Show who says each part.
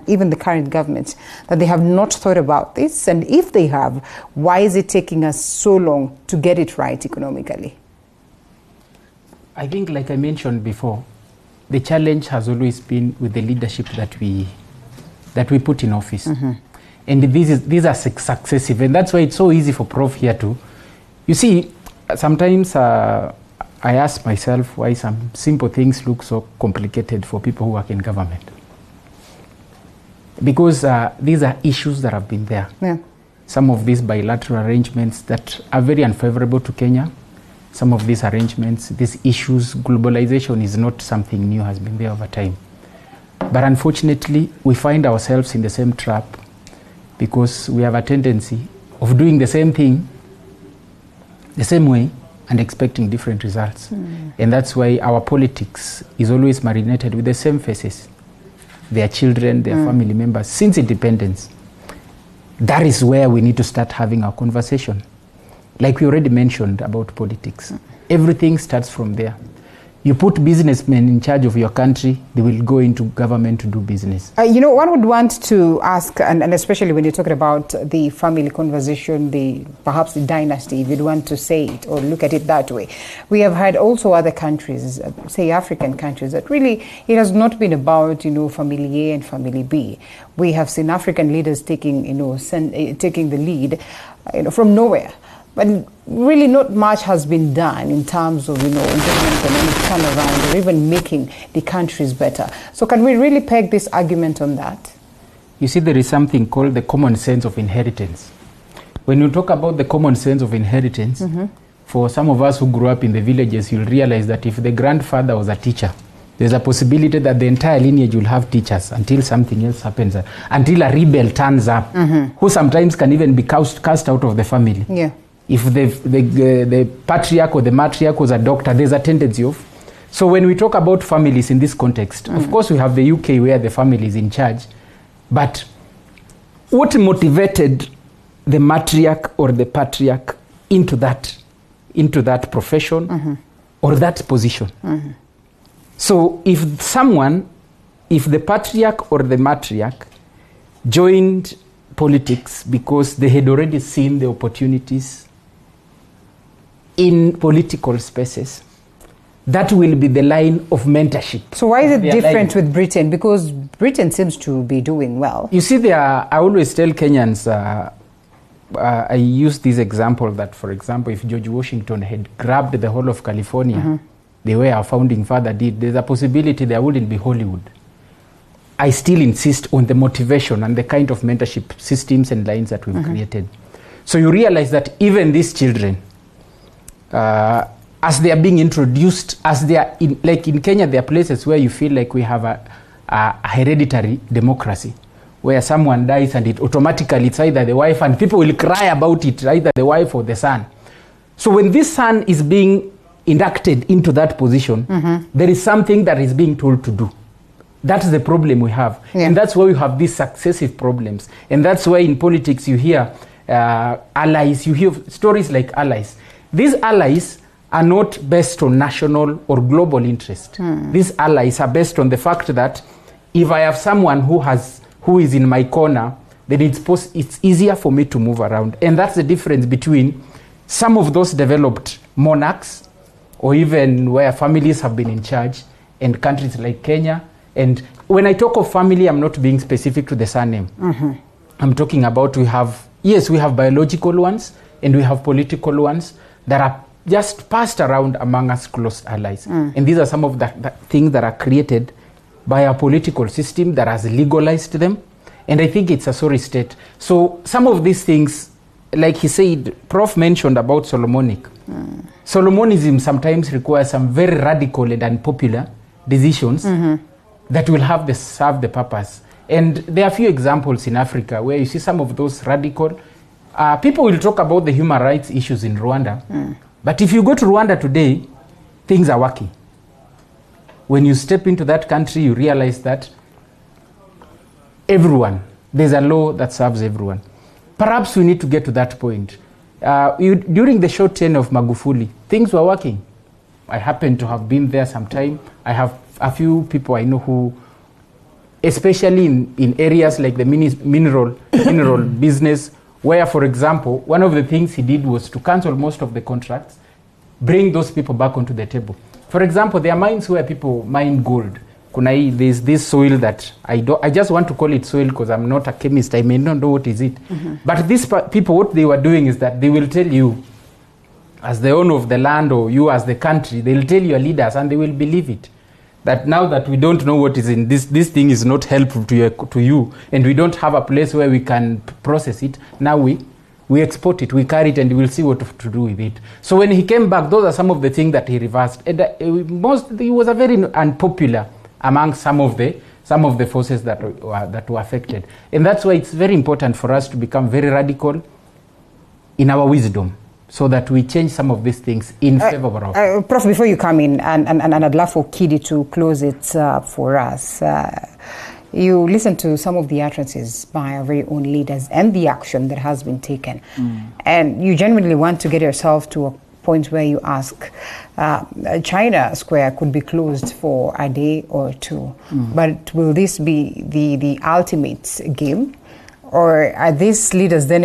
Speaker 1: even the current government, that they have not thought about this? And if they have, why is it taking us so long to get it right economically?
Speaker 2: I think, like I mentioned before, the challenge has always been with the leadership that we put in office. And these are successive, and that's why it's so easy for Prof here to, you see, sometimes I ask myself why some simple things look so complicated for people who work in government. Because these are issues that have been there.
Speaker 1: Yeah.
Speaker 2: Some of these bilateral arrangements that are very unfavorable to Kenya, some of these arrangements, these issues, globalization is not something new, has been there over time. But unfortunately, we find ourselves in the same trap because we have a tendency of doing the same thing the same way and expecting different results. And that's why our politics is always marinated with the same faces, their children, their family members, since independence. That is where we need to start having our conversation. Like we already mentioned about politics, everything starts from there. You put businessmen in charge of your country, they will go into government to do business.
Speaker 1: One would want to ask, and especially when you're talking about the family conversation, perhaps the dynasty, if you'd want to say it or look at it that way. We have had also other countries, say African countries, that really it has not been about, family A and family B. We have seen African leaders taking the lead, from nowhere. But really not much has been done in terms of, environment economic turnaround or even making the countries better. So can we really peg this argument on that?
Speaker 2: You see, there is something called the common sense of inheritance. When you talk about the common sense of inheritance, for some of us who grew up in the villages, you'll realize that if the grandfather was a teacher, there's a possibility that the entire lineage will have teachers until something else happens, until a rebel turns up, who sometimes can even be cast out of the family.
Speaker 1: Yeah.
Speaker 2: If the patriarch or the matriarch was a doctor, there's a tendency of. So when we talk about families in this context, of course we have the UK where the family is in charge, but what motivated the matriarch or the patriarch into that profession or that position? So if the patriarch or the matriarch joined politics because they had already seen the opportunities in political spaces, that will be the line of mentorship.
Speaker 1: So why is it different with Britain? Because Britain seems to be doing well.
Speaker 2: You see, I always tell Kenyans, I use this example that, for example, if George Washington had grabbed the whole of California, the way our founding father did, there's a possibility there wouldn't be Hollywood. I still insist on the motivation and the kind of mentorship systems and lines that we've created. So you realize that even these children, as they are being introduced, as they are like in Kenya, there are places where you feel like we have a hereditary democracy, where someone dies and it automatically it's either the wife, and people will cry about it, either the wife or the son. So when this son is being inducted into that position, there is something that is being told to do. That's the problem we have. And that's why we have these successive problems. And that's why in politics you hear allies, you hear stories like allies. These allies are not based on national or global interest. These allies are based on the fact that if I have someone who is in my corner, then it's easier for me to move around. And that's the difference between some of those developed monarchs, or even where families have been in charge, and countries like Kenya. And when I talk of family, I'm not being specific to the surname. I'm talking about we have biological ones and we have political ones that are just passed around among us close allies. And these are some of the things that are created by a political system that has legalized them. And I think it's a sorry state. So some of these things, like he said, Prof mentioned about Solomonic. Solomonism sometimes requires some very radical and unpopular decisions that will serve the purpose. And there are a few examples in Africa where you see some of those radical. People will talk about the human rights issues in Rwanda. But if you go to Rwanda today, things are working. When you step into that country, you realize that there's a law that serves everyone. Perhaps we need to get to that point. During the short tenure of Magufuli, things were working. I happen to have been there sometime. I have a few people I know who especially in areas like the mineral business, where, for example, one of the things he did was to cancel most of the contracts, bring those people back onto the table. For example, there are mines where people mine gold. There's this soil that I just want to call it soil because I'm not a chemist. I may not know what is it. But these people, what they were doing is that they will tell you, as the owner of the land or you as the country, they'll tell your leaders and they will believe it. That now that we don't know what is in this thing is not helpful to you, and we don't have a place where we can process it, now we export it, we carry it, and we'll see what to do with it. So when he came back, those are some of the things that he reversed. And he was a very unpopular among some of the forces that were affected. And that's why it's very important for us to become very radical in our wisdom, so that we change some of these things in favor of.
Speaker 1: Prof, before you come in, and I'd love for Kidi to close it for us. You listen to some of the utterances by our very own leaders and the action that has been taken. And you genuinely want to get yourself to a point where you ask, China Square could be closed for a day or two, but will this be the ultimate game? Or are these leaders then